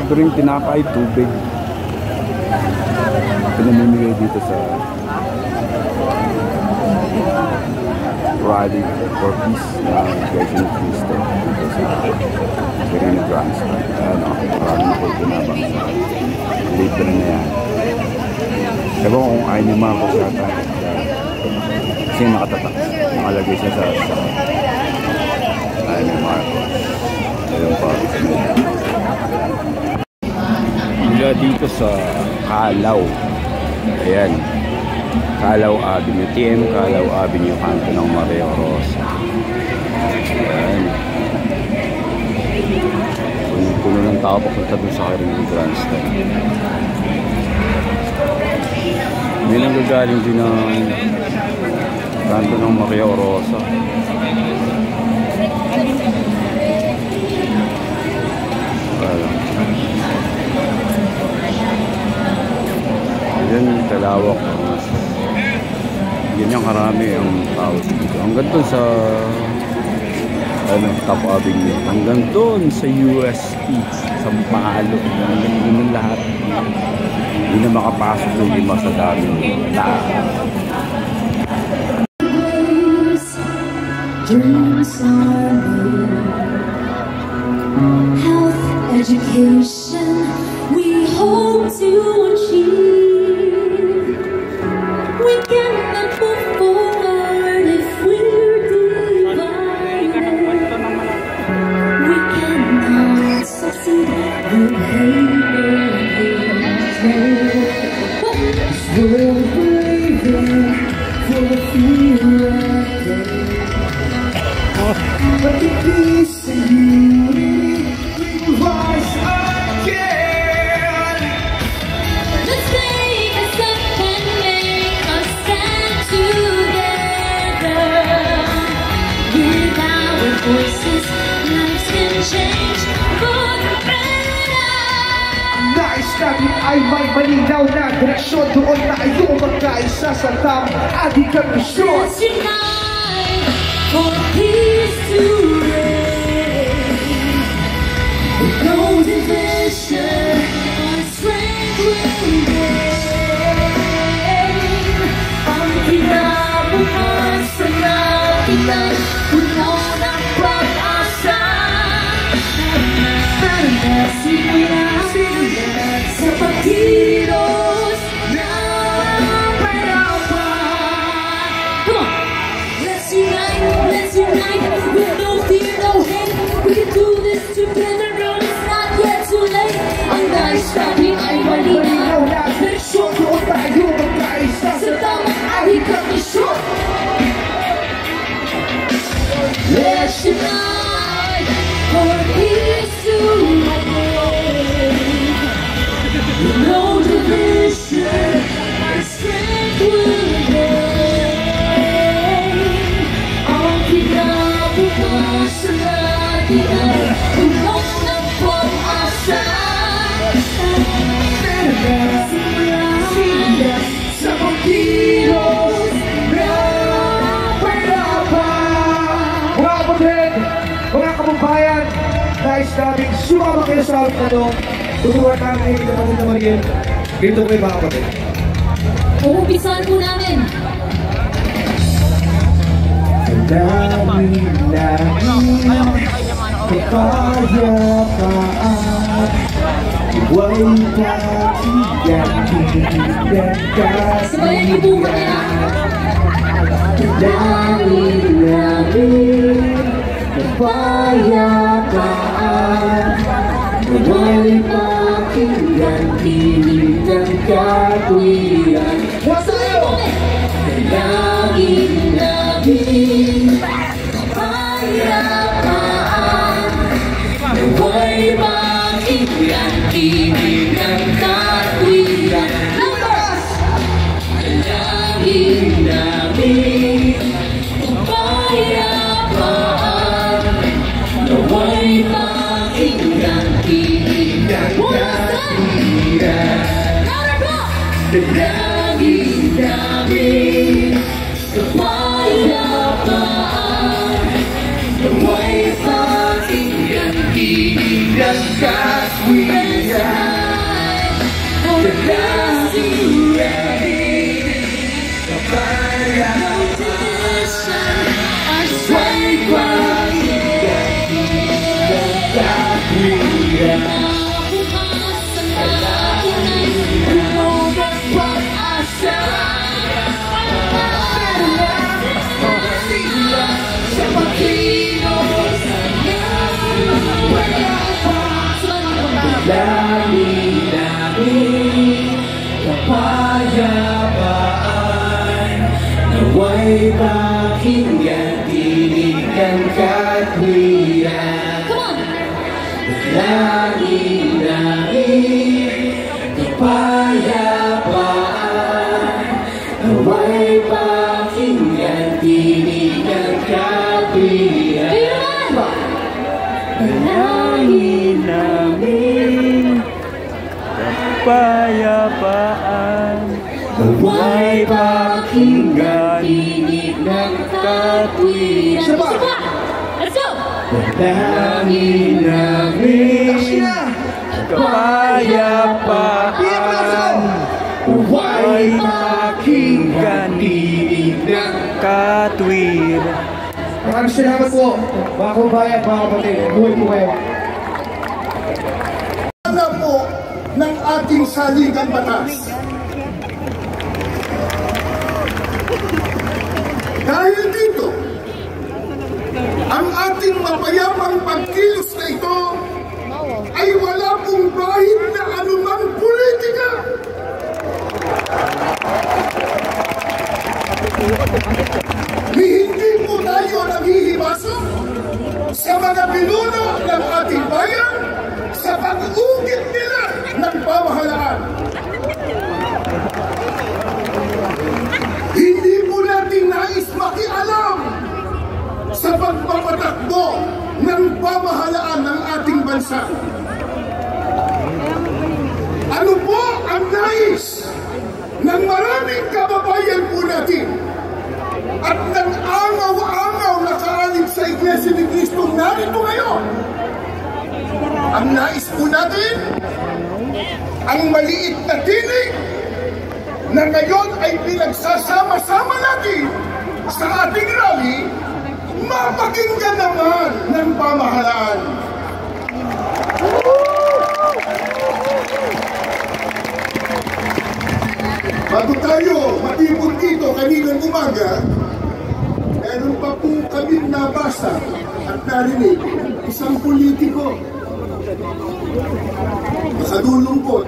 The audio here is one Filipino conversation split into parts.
libreng tinapay, tubig. Pinamimigay dito sa Rally for Peace na Iglesia ni Cristo dito sa Quirino Grandstand. Ano, maraming nakikinabang sa libre na yan. Ewan kung ayaw niyo mga kusyata kasi nakatatak, nakalagay siya sa ayaw niyo Marcos. Ayun pa mula dito sa Calao. Ayan, Calao Avenue, TM Calao Avenue, kanto ng Maria Rosa. Ayan, puno ng tao papunta dun sa Quirino Grandstand. May nanggagaling din ng kanto ng Maria Rosa. Ayan, kalawak. Yan yung karami ang tao dito. Hanggang doon sa Top Avenue. Hanggang doon sa UST, sa Palo. Hanggang doon lahat. Hindi na makapasok ng lima sa dami. Health, education, we hope to achieve. We cannot move forward if we're divided. We cannot succeed with hate and hatred. We're breathing for the fear of day. But the peace and unity will rise again. Let's take a step and make a stand together. With our voices, lives can change for the better. Nais natin ay may malinaw na direksyon. Doon tayo magkaisa sa tamang ating kondisyon. Let's unite for peace to reign. With no division, our strength will gain. Ang kinabukas sa natin ay puno ng pag-asa. Simulan sa pagkilos ng perapan. Come on! Let's unite with no fear, no hate. We can do this together, no, it's not yet too late. Ang nais natin ay malinaw na direksyon. Doon tayo magkaisa sa tamang ating kondisyon. Let's unite for peace to reign. With no division, our strength will gain. Ang kinabukas sa natin ay puno ng pag-asa. Simulan sa pagkilos ng perapan. Mga kapatid, mga kababayan, nais namin sumama kayo sa ating tanong. Tuturuan namin yung kapatid naman yun. Dito po yung mga kapatid. Umumpisahan po namin. Dami namin kapayapaan, huwag pakigantihan kasiyan. Dami namin kapayapaan, huwag pakigantihan kasiyan. Dalangin namin kapayapaan, nawa'y makigantihan ng katwiran. Dalangin namin kapayapaan, nawa'y makigantihan ng katwiran. Dalangin namin kapayapaan, nawa'y pakigantihan ng katwiran. pakinggan, tinig ng katwiran. Come on! Langin namin kapayapaan, nawa'y pakinggan, tinig ng katwiran. Kayo naman! Langin namin kapayapaan, nawa'y pakinggan, tinig ng Katwiran. Isa pa! Let's go! langin namin kapayapaan, nawa'y pakinggan, tinig ng katwiran. Maraming salamat po, mga kabayan, mga kapatid. Buhay po kayo. Alam po ng ating saligang batas. Dahil dito, ang ating mapayapang pagkilos na ito ay wala pong bahid na anumang politika. Hindi po tayo nanghihimasok sa mga pinuno ng ating bayan sa pag-ugit nila ng pamahalaan. Hindi po natin nais makialam sa pagpapatakbo ng pamahalaan ng ating bansa. Ano po ang nais ng maraming kababayan po natin at ng angaw-angaw na kaalib sa Iglesia ni Cristo narito ngayon? Ang nais po natin, ang maliit na tinig na ngayon ay pinagsasama-sama natin sa ating rally, mapakinggan naman ng pamahalaan. Bago tayo matipon dito kaninang umaga, meron pa po kaming nabasa at narinig isang politiko. Nakadulungkot,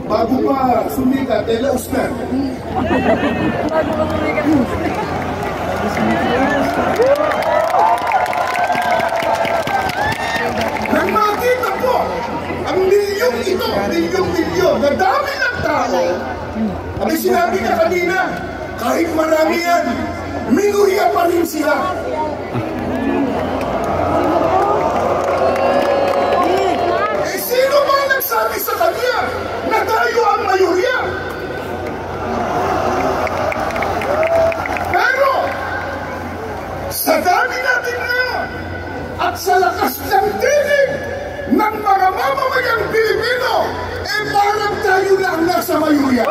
bago pa sumikat, elaos na. Nang makita po ang milyong ito, milyong-milyon, na dami ng tao, ay sinabi na kanina, kahit marami yan, minuya pa rin sila. Eh sino ba nagsabi sa kanya na tayo ang mayorya? Pero, sa dami natin ngayon, at sa lakas ng tinig ng mga mamamayang Pilipino, eh parang tayo lang nasa mayorya.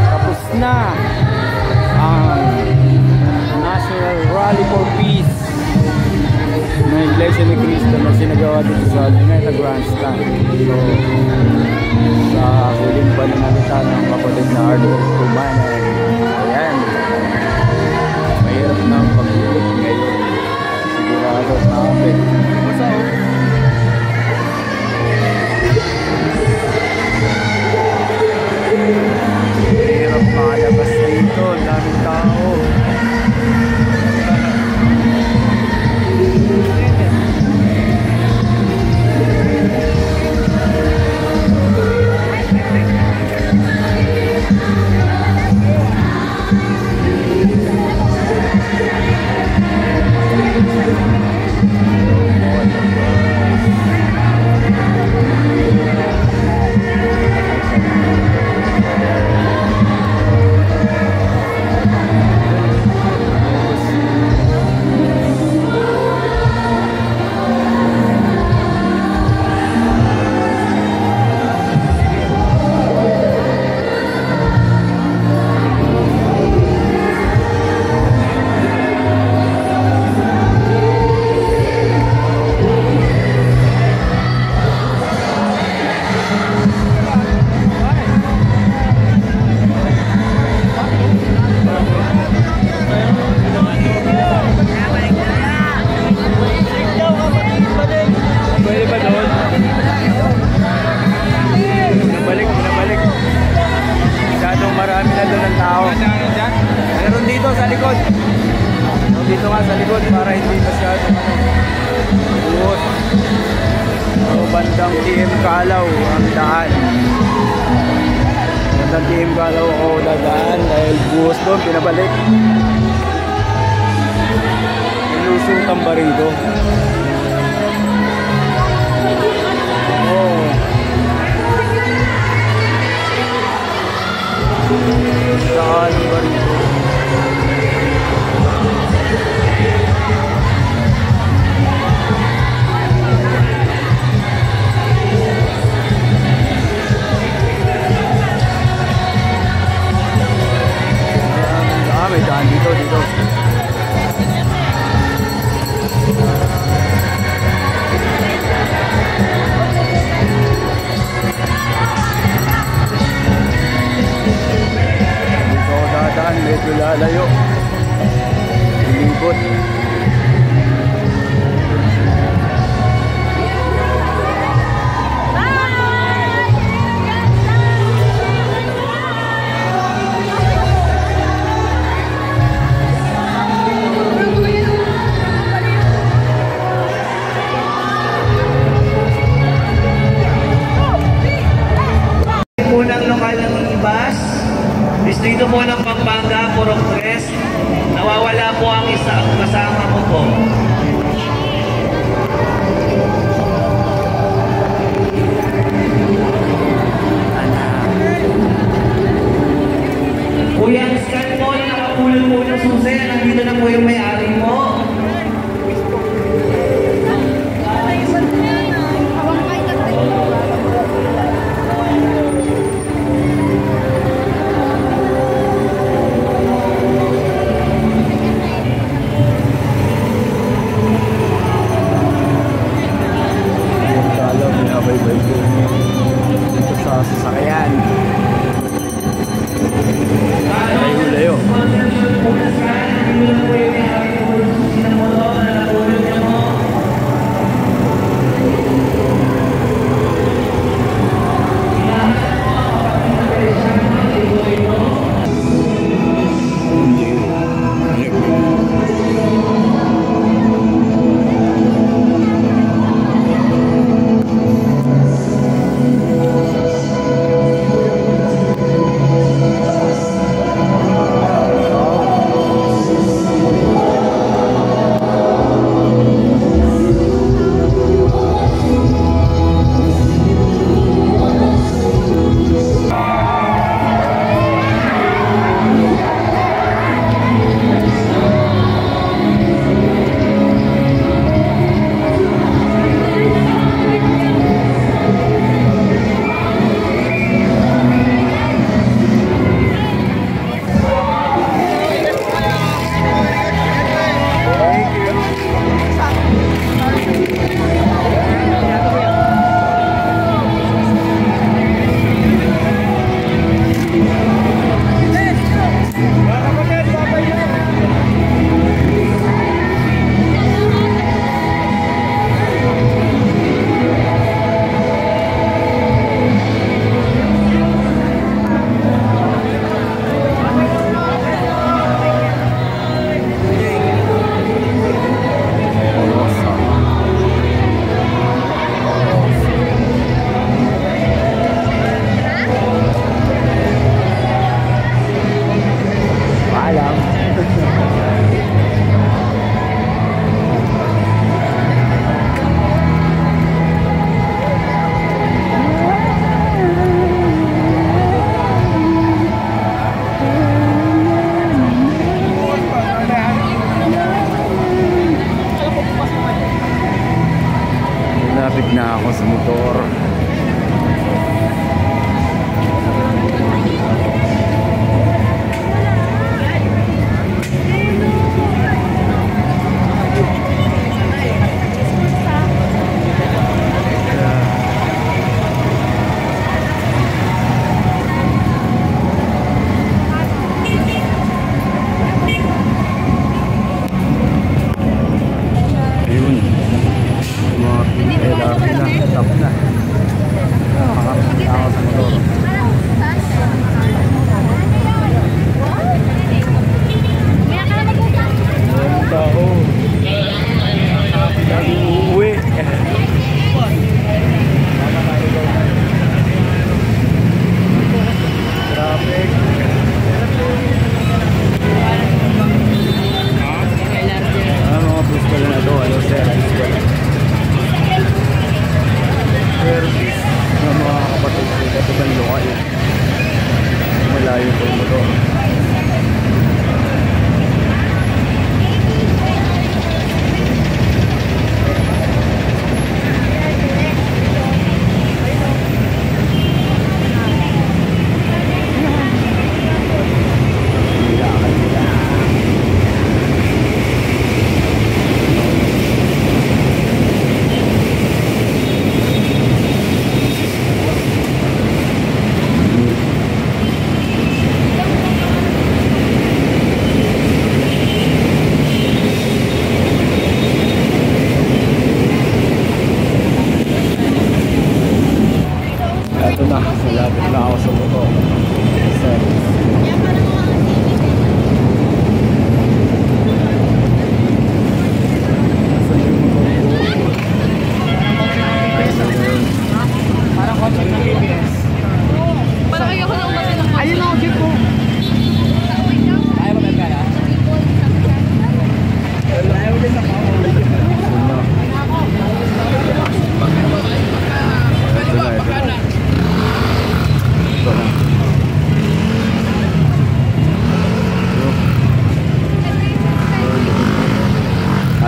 Tapos na ang National Rally for Peace ng Iglesia ni Cristo na sinagawa dito sa Luneta Grandstand. So, sa huling pananalita ng kapatid na Ardo Kumanan, ayan, mahirap na ang pag-ulit ngayon. Sigurado namin. Mahirap makalabas dito, daming tao. likod. So, dito nga sa likod para hindi masyado buhos. So, bandang TM Calaw ang daan. Bandang TM Calaw ako dadaan dahil buhos doon, pinabalik. Lusutan ba rito? Oh. Saan ba rito? May daan dito. Medyo lalayo. Ilibot. Unang lokal ng Ibas, distrito po ng Pampanga, Purok 3. Nawawala po ang isang kasama ko po. Kuya, scan po, nakapulot po ng susi. Nandito na po yung may-ari mo. Dito sa sasakyan. Layo. Malapit na ako sa motor.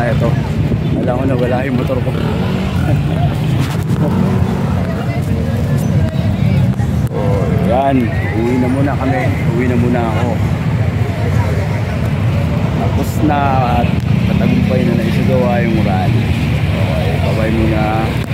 Ito. Alam ko na wala yung motor ko. Oh, yan. Uwi na muna kami. Uwi na muna ako. Tapos na at matagumpay na naisagawa yung rally. Okay, bye-bye muna.